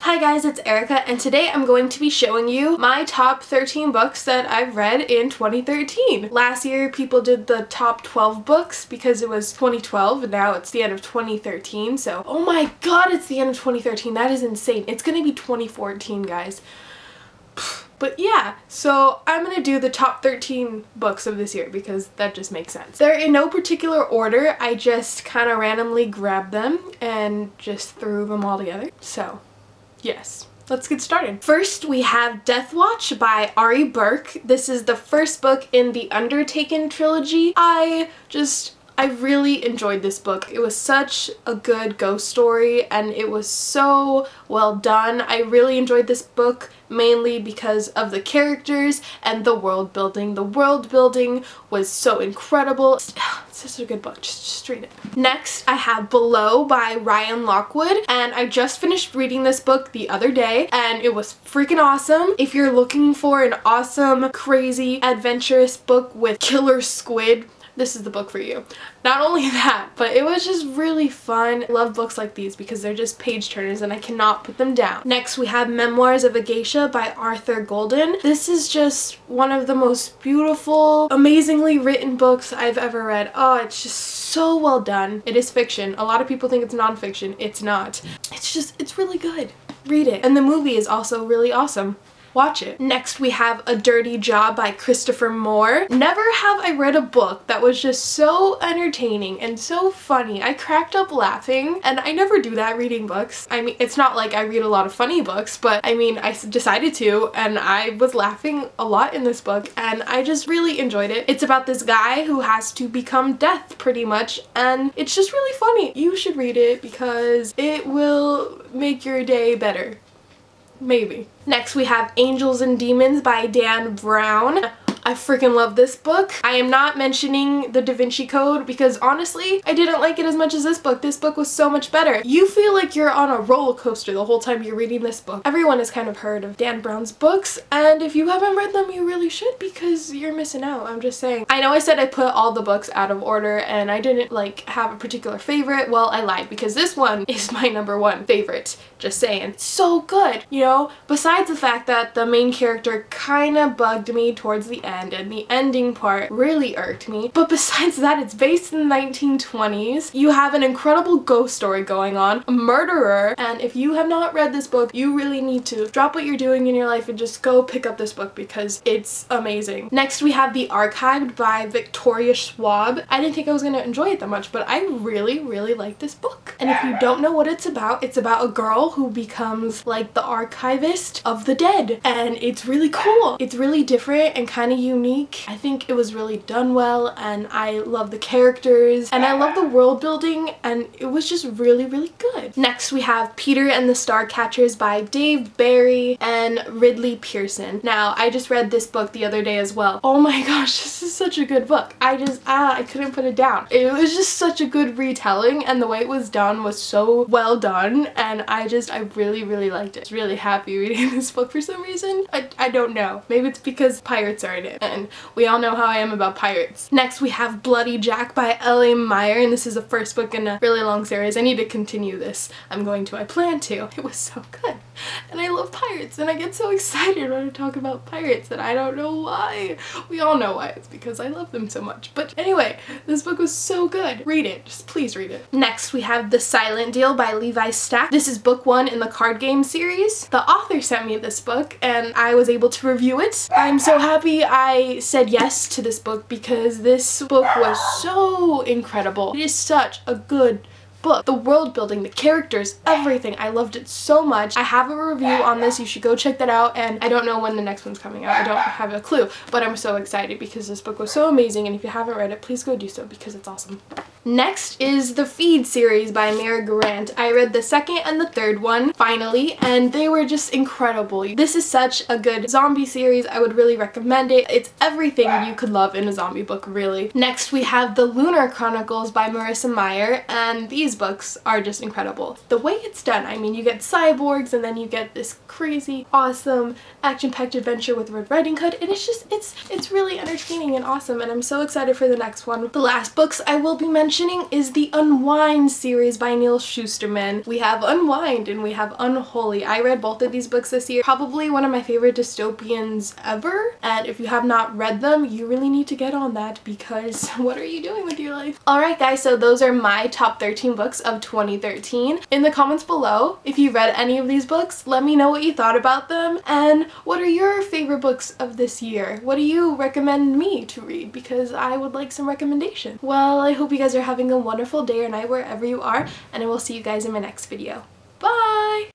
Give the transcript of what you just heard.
Hi guys, it's Erica, and today I'm going to be showing you my top 13 books that I've read in 2013. Last year people did the top 12 books because it was 2012 and now it's the end of 2013, so oh my god, it's the end of 2013. That is insane. It's gonna be 2014, guys. But yeah, so I'm gonna do the top 13 books of this year because that just makes sense. They're in no particular order. I just kind of randomly grabbed them and just threw them all together. So yes, let's get started. First, we have Death Watch by Ari Burke. This is the first book in the Undertaken trilogy. I really enjoyed this book. It was such a good ghost story and it was so well done. I really enjoyed this book mainly because of the characters and the world building. The world building was so incredible. It's such a good book. Just read it. Next, I have Below by Ryan Lockwood, and I just finished reading this book the other day and it was freaking awesome. If you're looking for an awesome, crazy, adventurous book with killer squid, this is the book for you. Not only that, but it was just really fun. I love books like these because they're just page turners and I cannot put them down. Next, we have Memoirs of a Geisha by Arthur Golden. This is just one of the most beautiful, amazingly written books I've ever read. Oh, it's just so well done. It is fiction. A lot of people think it's nonfiction. It's not. It's really good. Read it. And the movie is also really awesome. Watch it. Next, we have A Dirty Job by Christopher Moore. Never have I read a book that was just so entertaining and so funny. I cracked up laughing, and I never do that reading books. I mean, it's not like I read a lot of funny books, but I mean, I decided to, and I was laughing a lot in this book, and I just really enjoyed it. It's about this guy who has to become death, pretty much, and it's just really funny. You should read it because it will make your day better. Maybe. Next, we have Angels and Demons by Dan Brown. I freaking love this book. I am not mentioning the Da Vinci Code because honestly, I didn't like it as much as this book. This book was so much better. You feel like you're on a roller coaster the whole time you're reading this book. Everyone has kind of heard of Dan Brown's books, and if you haven't read them, you really should because you're missing out. I'm just saying. I know I said I put all the books out of order and I didn't like have a particular favorite. Well, I lied because this one is my #1 favorite. Just saying. It's so good, you know? Besides the fact that the main character kind of bugged me towards the end and the ending part really irked me, but besides that, it's based in the 1920s. You have an incredible ghost story going on, a murderer, and if you have not read this book, you really need to drop what you're doing in your life and just go pick up this book because it's amazing. Next, we have The Archived by Victoria Schwab. I didn't think I was going to enjoy it that much, but I really like this book. And if you don't know what it's about a girl who becomes like the archivist of the dead, and it's really cool. It's really different and kind of unique. I think it was really done well, and I love the characters and I love the world building, and it was just really good. Next, we have Peter and the Starcatchers by Dave Barry and Ridley Pearson. Now, I just read this book the other day as well. Oh my gosh, this is such a good book. I couldn't put it down. It was just such a good retelling, and the way it was done was so well done, and I really liked it. I was really happy reading this book for some reason. I don't know. Maybe it's because pirates are in it, and we all know how I am about pirates. Next, we have Bloody Jack by L.A. Meyer, and this is the first book in a really long series. I need to continue this. I plan to. It was so good. And I love pirates, and I get so excited when I talk about pirates, and I don't know why. We all know why. It's because I love them so much. But anyway, this book was so good. Read it. Just please read it. Next, we have The Silent Deal by Levi Stack. This is book 1 in the card game series. The author sent me this book, and I was able to review it. I'm so happy I said yes to this book because this book was so incredible. It is such a good book. The world building, the characters, everything. I loved it so much. I have a review on this. You should go check that out, and I don't know when the next one's coming out. I don't have a clue, but I'm so excited because this book was so amazing, and if you haven't read it, please go do so because it's awesome. Next is the Feed series by Mary Grant. I read the second and the third one finally, and they were just incredible. This is such a good zombie series. I would really recommend it. It's everything you could love in a zombie book, really. Next, we have The Lunar Chronicles by Marissa Meyer, and these books are just incredible. The way it's done, I mean, you get cyborgs and then you get this crazy, awesome, action-packed adventure with Red Riding Hood, and it's really entertaining and awesome, and I'm so excited for the next one. The last books I will be mentioning mentioning is the Unwind series by Neil Shusterman. We have Unwind and we have Unholy. I read both of these books this year. Probably one of my favorite dystopians ever. And if you have not read them, you really need to get on that because what are you doing with your life? Alright guys, so those are my top 13 books of 2013. In the comments below, if you read any of these books, let me know what you thought about them and what are your favorite books of this year? What do you recommend me to read? Because I would like some recommendations. Well, I hope you guys are having a wonderful day or night wherever you are, and I will see you guys in my next video. Bye!